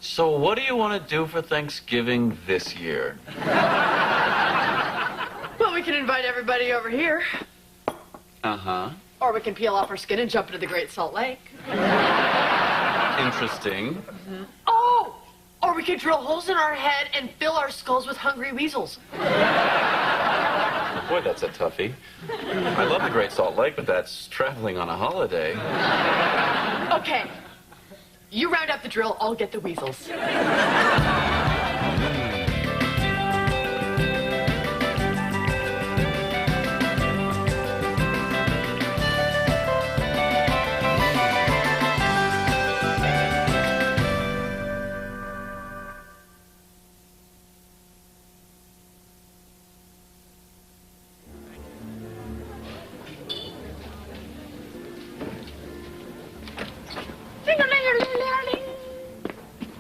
So what do you want to do for Thanksgiving this year? Well, we can invite everybody over here. Uh-huh. Or we can peel off our skin and jump into the Great Salt Lake. Interesting. Mm-hmm. Oh! Or we could drill holes in our head and fill our skulls with hungry weasels. Boy, that's a toughie. I love the Great Salt Lake, but that's traveling on a holiday. Okay. You round up the drill, I'll get the weasels.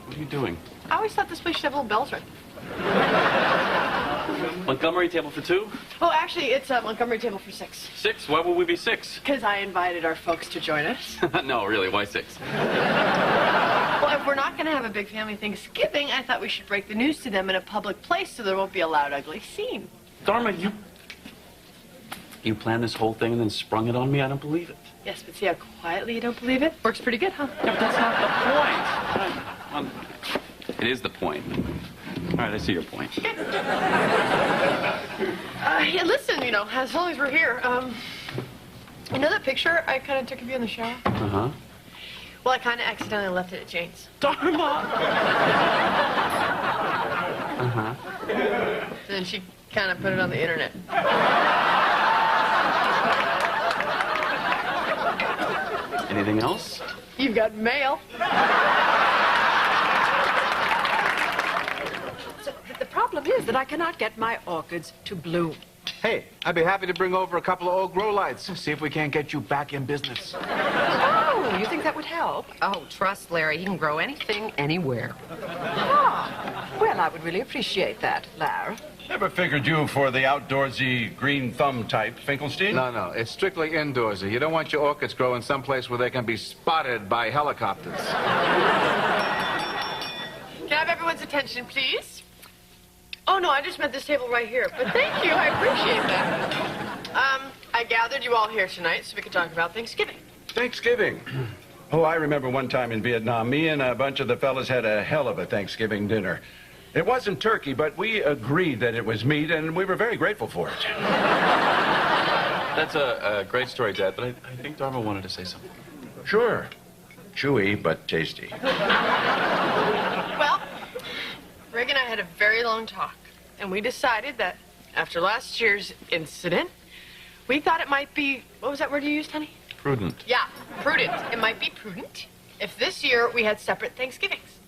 What are you doing? I always thought this place should have little bells right. Montgomery table for 2? Oh, actually, it's a Montgomery table for 6. 6? Why would we be 6? Because I invited our folks to join us. No, really, why 6? Well, if we're not going to have a big family Thanksgiving, I thought we should break the news to them in a public place so there won't be a loud, ugly scene. Dharma, you planned this whole thing and then sprung it on me? I don't believe it. Yes, but see how quietly you don't believe it? Works pretty good, huh? Yeah, but that's not the point. It is the point. All right, I see your point. Yeah, listen, you know, as long as we're here, you know that picture I kind of took of you in the shower? Uh-huh. Well, I kind of accidentally left it at Jane's. Dharma! Uh-huh. And then she kind of put it on the internet. Anything else? You've got mail. So, the problem is that I cannot get my orchids to bloom. Hey, I'd be happy to bring over a couple of old grow lights. See if we can't get you back in business. Oh, you think that would help? Oh, trust Larry. He can grow anything, anywhere. Ah, well, I would really appreciate that, Lara. Never figured you for the outdoorsy, green thumb type, Finkelstein? No, it's strictly indoorsy. You don't want your orchids growing someplace where they can be spotted by helicopters. Can I have everyone's attention, please? Oh, no, I just meant this table right here. But thank you, I appreciate that. I gathered you all here tonight so we could talk about Thanksgiving. Thanksgiving. Oh, I remember one time in Vietnam, me and a bunch of the fellas had a hell of a Thanksgiving dinner. It wasn't turkey, but we agreed that it was meat, and we were very grateful for it. That's a great story, Dad, but I think Dharma wanted to say something. Sure. Chewy, but tasty. Well, Greg and I had a very long talk, and we decided that after last year's incident, we thought it might be, what was that word you used, honey? Prudent. Yeah, prudent. It might be prudent if this year we had separate Thanksgivings.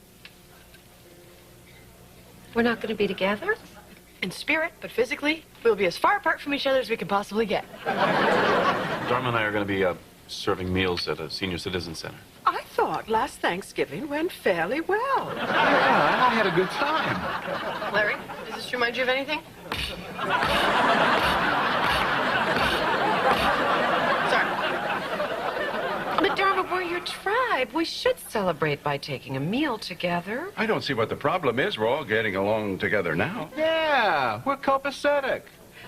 We're not going to be together? In spirit, but physically, we'll be as far apart from each other as we can possibly get. Dharma and I are going to be serving meals at a senior citizen center. I thought last Thanksgiving went fairly well. Yeah, I had a good time. Larry, does this remind you of anything? Sorry. But, Dharma, we're your tribe. We should celebrate by taking a meal together. I don't see what the problem is. We're all getting along together now. Yeah, we're copacetic.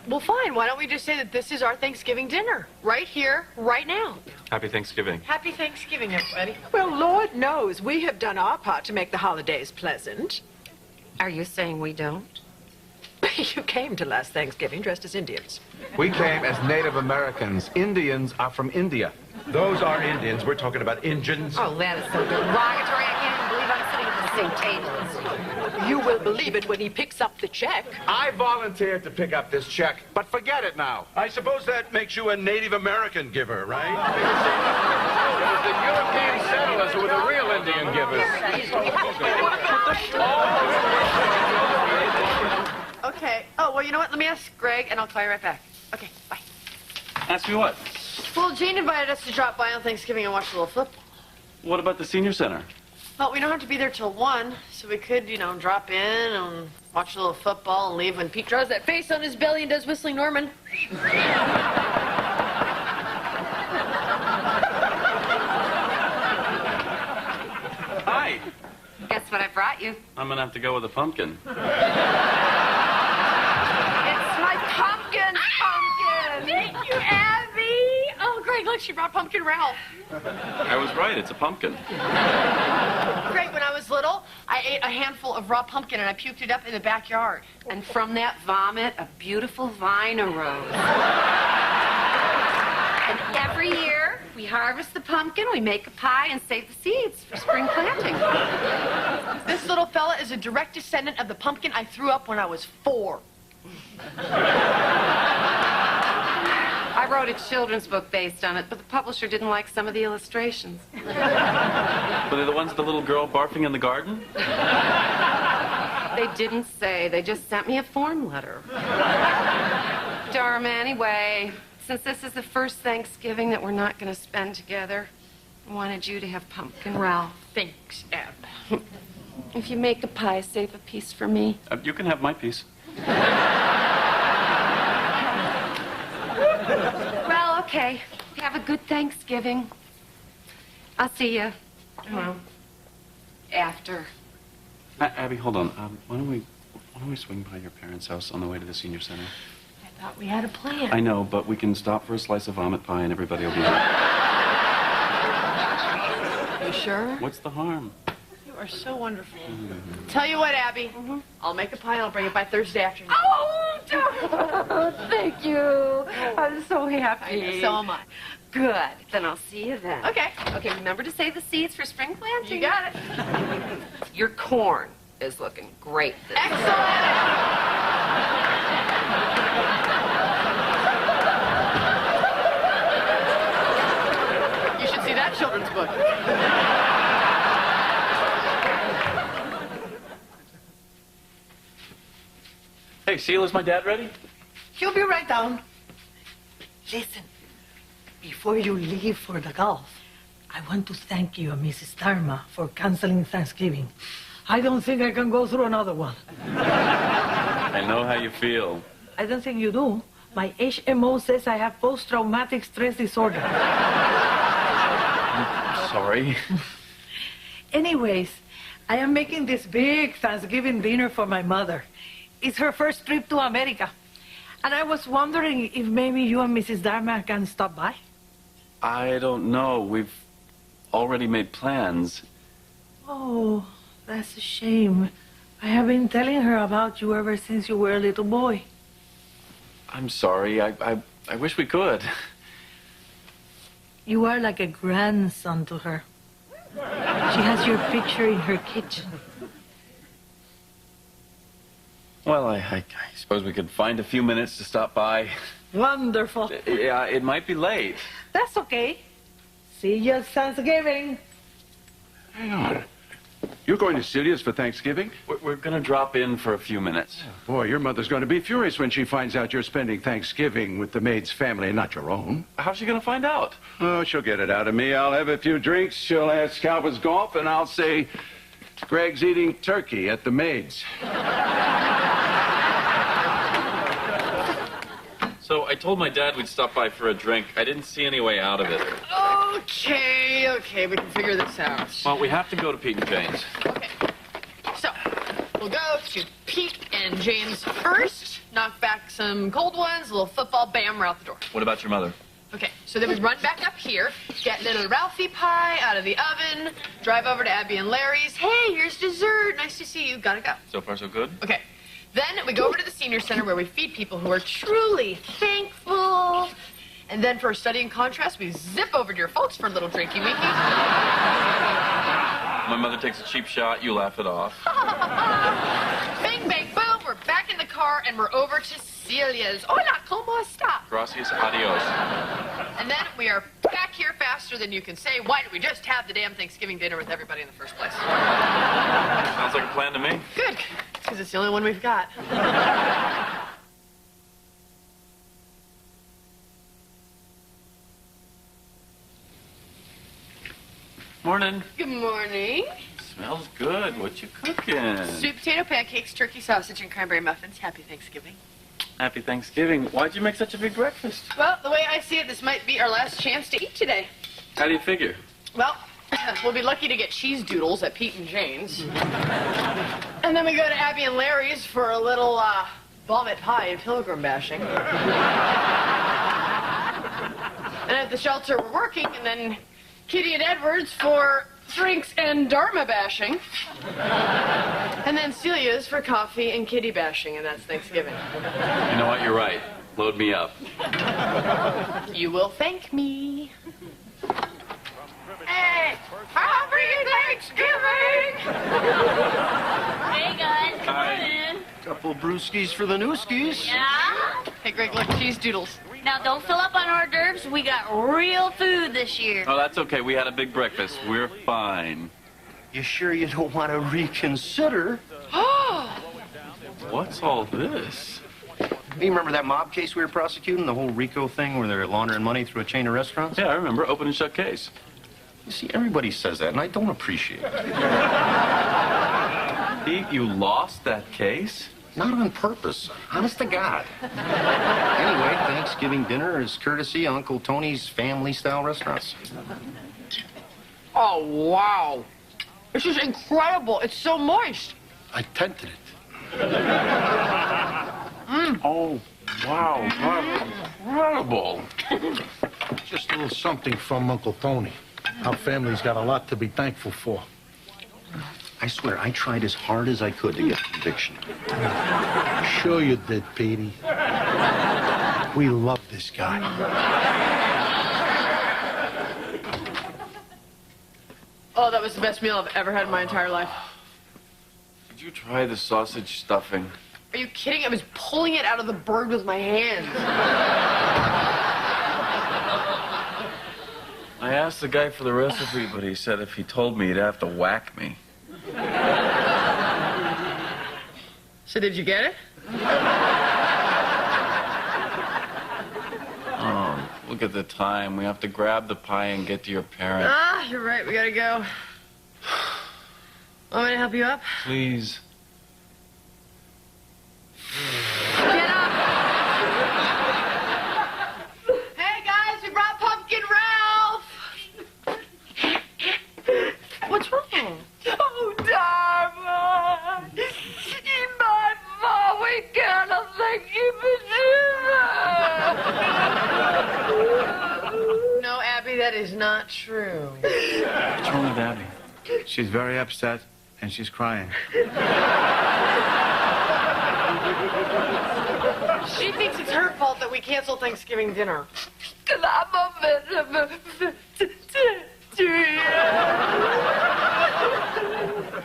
Well, fine. Why don't we just say that this is our Thanksgiving dinner? Right here, right now. Happy Thanksgiving. Happy Thanksgiving, everybody. Well, Lord knows we have done our part to make the holidays pleasant. Are you saying we don't? You came to last Thanksgiving dressed as Indians. We came as Native Americans. Indians are from India. Those are Indians. We're talking about Injuns. Oh, that is so derogatory. I can't believe I'm sitting at the same table as you. You will believe it when he picks up the check. I volunteered to pick up this check, but forget it now. I suppose that makes you a Native American giver, right? It was the European settlers who were the real Indian givers. Okay. Oh, well, you know what? Let me ask Greg, and I'll call you right back. Okay, bye. Ask me what? Well, Jane invited us to drop by on Thanksgiving and watch a little football. What about the senior center? Well, we don't have to be there till 1, so we could, you know, drop in and watch a little football and leave when Pete draws that face on his belly and does Whistling Norman. Hi. Guess what I brought you? I'm gonna have to go with a pumpkin. It's my pumpkin! Thank you, Abby. Oh, Greg, look, she brought Pumpkin Ralph. I was right, it's a pumpkin. Greg, when I was little, I ate a handful of raw pumpkin and I puked it up in the backyard. And from that vomit, a beautiful vine arose. And every year, we harvest the pumpkin, we make a pie, and save the seeds for spring planting. This little fella is a direct descendant of the pumpkin I threw up when I was 4. I wrote a children's book based on it, but the publisher didn't like some of the illustrations. Were they the ones with the little girl barfing in the garden? They didn't say. They just sent me a form letter. Dharma, anyway, since this is the first Thanksgiving that we're not going to spend together, I wanted you to have Pumpkin Ralph. Thanks, Ab. If you make a pie, save a piece for me. You can have my piece. Well, okay. Have a good Thanksgiving. I'll see you. Well, after. Abby, hold on. Why don't we swing by your parents' house on the way to the senior center? I thought we had a plan. I know, but we can stop for a slice of vomit pie and everybody will be happy. You sure? What's the harm? You are so wonderful. Tell you what, Abby. I'll make a pie and I'll bring it by Thursday afternoon. Oh, thank you. I'm so happy. So am I. Good. Then I'll see you then. Okay. Okay, remember to save the seeds for spring planting. You got it. Your corn is looking great this year. You should see that children's book. Hey, Celia, is my dad ready? He'll be right down. Listen, before you leave for the golf, I want to thank you and Mrs. Dharma for canceling Thanksgiving. I don't think I can go through another one. I know how you feel. I don't think you do. My HMO says I have post-traumatic stress disorder. Sorry. Anyways, I am making this big Thanksgiving dinner for my mother. It's her first trip to America. And I was wondering if maybe you and Mrs. Dharma can stop by. I don't know. We've already made plans. Oh, that's a shame. I have been telling her about you ever since you were a little boy. I'm sorry. I wish we could. You are like a grandson to her. She has your picture in her kitchen. Well, I suppose we could find a few minutes to stop by. Wonderful. Yeah, it might be late. That's okay. See you at Thanksgiving. Hang on. You're going to Celia's for Thanksgiving? We're going to drop in for a few minutes. Boy, your mother's going to be furious when she finds out you're spending Thanksgiving with the maid's family and not your own. How's she going to find out? Oh, she'll get it out of me. I'll have a few drinks. She'll ask how was golf, and I'll say, Greg's eating turkey at the maid's. So I told my dad we'd stop by for a drink. I didn't see any way out of it. Okay, we can figure this out. Well, we have to go to Pete and Jane's. Okay. So, we'll go to Pete and James first, knock back some cold ones, a little football, bam, we're out the door. What about your mother? Okay, so then we run back up here, get little Ralphie pie out of the oven, drive over to Abby and Larry's. Hey, here's dessert. Nice to see you. Gotta go. So far, so good? Okay. Then we go over to the senior center where we feed people who are truly thankful. And then for a study in contrast, we zip over to your folks for a little drinky winky. My mother takes a cheap shot, you laugh it off. Bang, bang, boom, we're back in the car and we're over to Celia's. Hola, ¿cómo está? Gracias, adios. And then we are back here faster than you can say. Why did we just have the damn Thanksgiving dinner with everybody in the first place? Sounds like a plan to me. Good, because it's the only one we've got. Morning. Good morning. Smells good. What you cooking? Sweet potato pancakes, turkey sausage, and cranberry muffins. Happy Thanksgiving. Happy Thanksgiving. Why'd you make such a big breakfast? Well, the way I see it, this might be our last chance to eat today. How do you figure? Well, We'll be lucky to get cheese doodles at Pete and Jane's. And then we go to Abby and Larry's for a little vomit pie and pilgrim bashing. And at the shelter we're working, and then Kitty and Edwards for drinks and Dharma bashing. And then Celia's for coffee and kitty bashing, and that's Thanksgiving. You know what? You're right. Load me up. You will thank me. Hey, happy Thanksgiving! Hey guys, come on in. Couple brewskis for the newskis. Yeah? Hey, Greg, look, cheese doodles. Now don't fill up on hors d'oeuvres. We got real food this year. Oh, that's okay. We had a big breakfast. We're fine. You sure you don't want to reconsider? What's all this? You remember that mob case we were prosecuting? The whole RICO thing where they're laundering money through a chain of restaurants? Yeah, I remember. Open and shut case. You see, everybody says that, and I don't appreciate it. Pete, you lost that case? Not on purpose. Honest to God. Anyway, Thanksgiving dinner is courtesy of Uncle Tony's family-style restaurants. Oh, wow. This is incredible. It's so moist. I tented it. Oh, wow. Incredible. Just a little something from Uncle Tony. Our family's got a lot to be thankful for. I swear, I tried as hard as I could to get conviction. Sure you did, Petey. We love this guy. Oh, that was the best meal I've ever had in my entire life. Did you try the sausage stuffing? Are you kidding? I was pulling it out of the bird with my hands. I asked the guy for the recipe, but he said if he told me, he'd have to whack me. So did you get it? Oh, look at the time. We have to grab the pie and get to your parents. Ah, you're right. We gotta go. Want me to help you up? Please. Get up! Hey guys, we brought Pumpkin Ralph! What's wrong? Oh, Dharma! In my mom, we cannot thank you for No, Abby, that is not true. What's wrong with Abby? She's very upset, and she's crying. She thinks it's her fault that we canceled Thanksgiving dinner. Because I'm a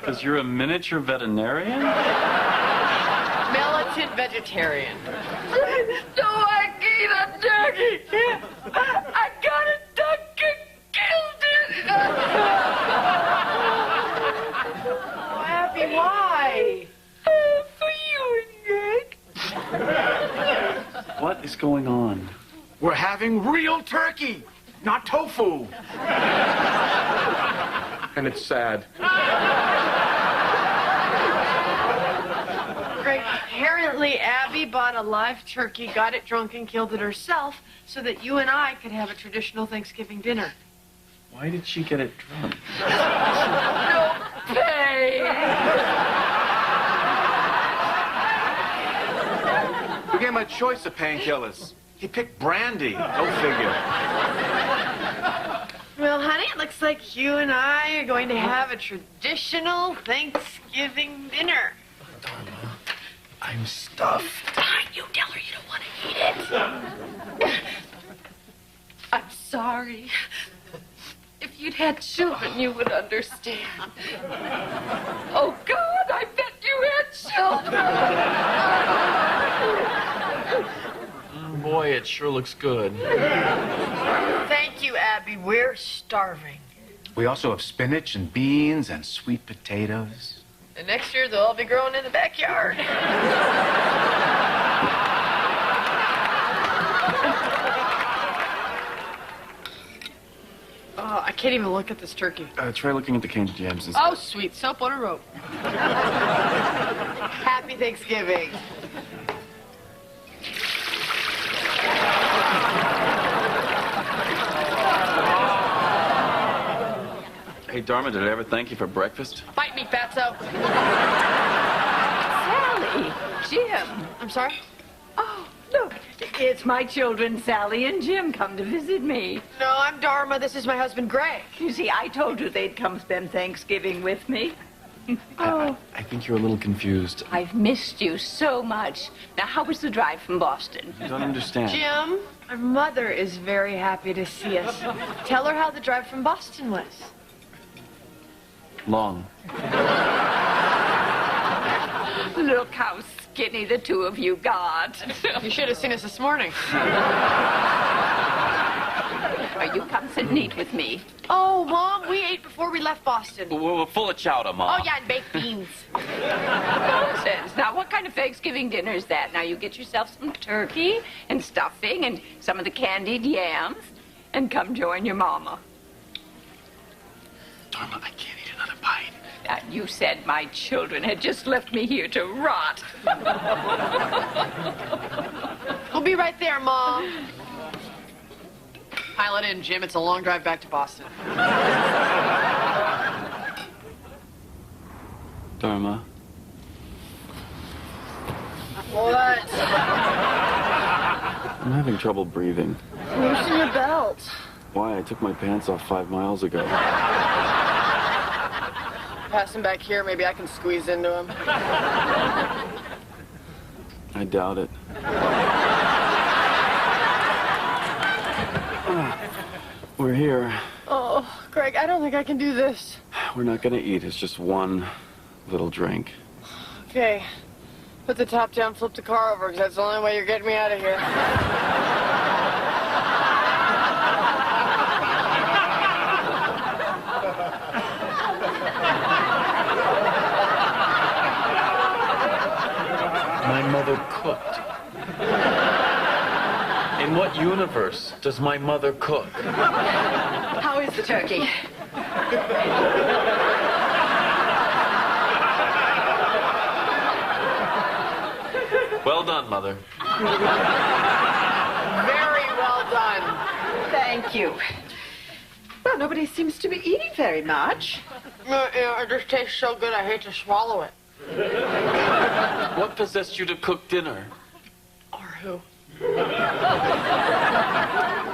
Because you're a miniature veterinarian? Militant vegetarian. So I eat a turkey. I got a duck and killed it. Oh, Abby, why? For you and Greg. What is going on? We're having real turkey, not tofu. And it's sad. Greg, apparently Abby bought a live turkey, got it drunk, and killed it herself so that you and I could have a traditional Thanksgiving dinner. Why did she get it drunk? No pain. We gave him a choice of painkillers. He picked brandy. Go figure. Well, honey, it looks like you and I are going to have a traditional Thanksgiving dinner. I'm stuffed. You tell her you don't want to eat it. I'm sorry. If you'd had children, you would understand. Oh, God, I bet you had children. Oh, boy, it sure looks good. Thank you, Abby. We're starving. We also have spinach and beans and sweet potatoes. And next year, they'll all be growing in the backyard. Oh, I can't even look at this turkey. Try looking at the King James instead. Oh, sweet soap on a rope. Happy Thanksgiving. Hey, Dharma, did I ever thank you for breakfast? Bite me, fatso. Sally, Jim. I'm sorry? Oh, look, it's my children, Sally and Jim, come to visit me. No, I'm Dharma. This is my husband, Greg. You see, I told you they'd come spend Thanksgiving with me. I think you're a little confused. I've missed you so much. Now, how was the drive from Boston? I don't understand. Jim, our mother is very happy to see us. Tell her how the drive from Boston was. Long. Look how skinny the two of you got. You should have seen us this morning. You come sit and eat with me. Oh, Mom, we ate before we left Boston. We're full of chowder, Mom. Oh, yeah, and baked beans. Nonsense. Now, what kind of Thanksgiving dinner is that? Now, you get yourself some turkey and stuffing and some of the candied yams and come join your mama. Dharma, I can't eat another bite. You said my children had just left me here to rot. We'll be right there, Mom. Pile it in, Jim. It's a long drive back to Boston. Dharma. What? I'm having trouble breathing. Loosen your belt. Why? I took my pants off 5 miles ago. Pass him back here. Maybe I can squeeze into him. I doubt it. We're here. Oh, Greg, I don't think I can do this. We're not gonna eat. It's just one little drink. Okay. Put the top down, flip the car over, because that's the only way you're getting me out of here. My mother cooked. In what universe does my mother cook? How is the turkey? Well done, Mother. Very well done. Thank you. Well, nobody seems to be eating very much. It just tastes so good, I hate to swallow it. What possessed you to cook dinner? Or who?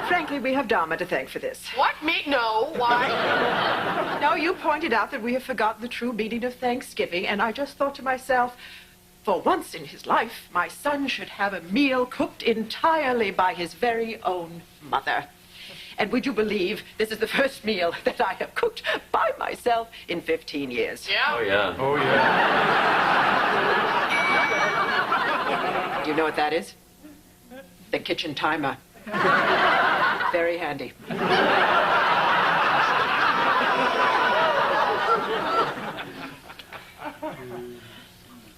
Frankly, we have Dharma to thank for this. What? Me? No. Why? No, you pointed out that we have forgotten the true meaning of Thanksgiving, and I just thought to myself, for once in his life, my son should have a meal cooked entirely by his very own mother. And would you believe this is the first meal that I have cooked by myself in 15 years? Yeah? Oh, yeah. Oh, yeah. Do you know what that is? The kitchen timer. Very handy.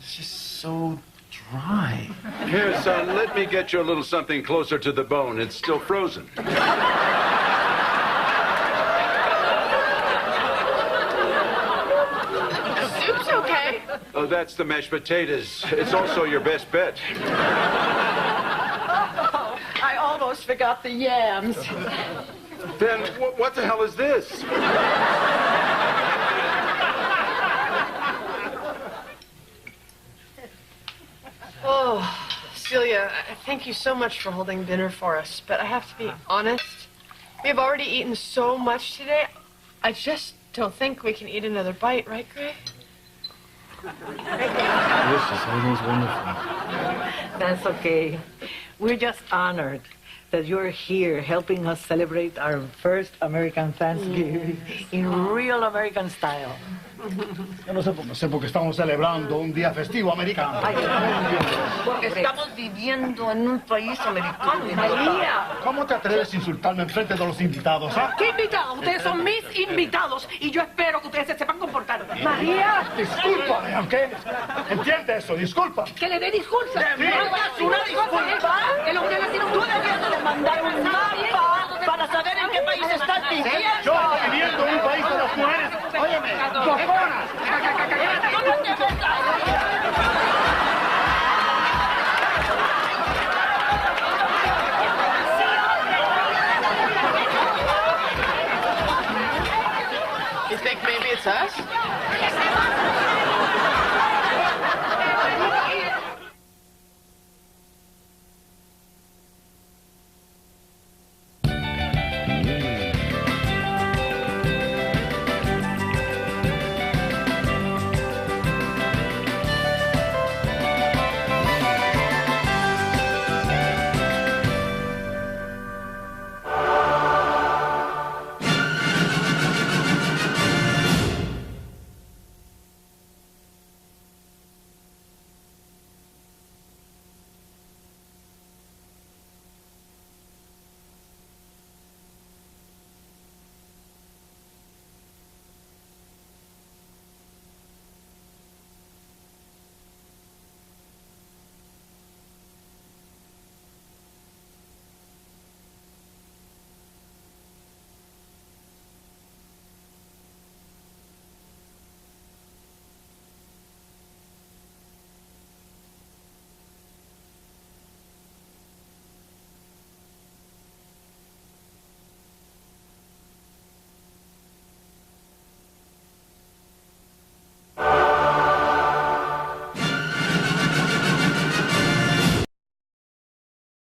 It's just so dry. Here, son, let me get you a little something closer to the bone. It's still frozen. Soup's okay. Oh, that's the mashed potatoes. It's also your best bet. Oh, I almost forgot the yams. Then what the hell is this? Oh, Celia, thank you so much for holding dinner for us. But I have to be honest. We have already eaten so much today. I just don't think we can eat another bite, right, Greg? Delicious. Everything's wonderful. That's okay. We're just honored that you're here helping us celebrate our first American Thanksgiving in real American style. Yo no sé porque estamos celebrando un día festivo americano. Porque estamos viviendo en un país americano. María. ¿Cómo te atreves a insultarme en frente de los invitados, ah? ¿Qué invitados? Ustedes son mis invitados y yo espero que ustedes se sepan comportar. María. Discúlpame, ¿ok? Entiende eso, disculpa. Que le dé disculpas. Sí. ¿Una disculpa? Que lo que le decir tú deberías de mandar un mapa para saber en qué país estás viviendo. Yo viviendo en un país de las mujeres. Óyeme, cojonas. He's making us.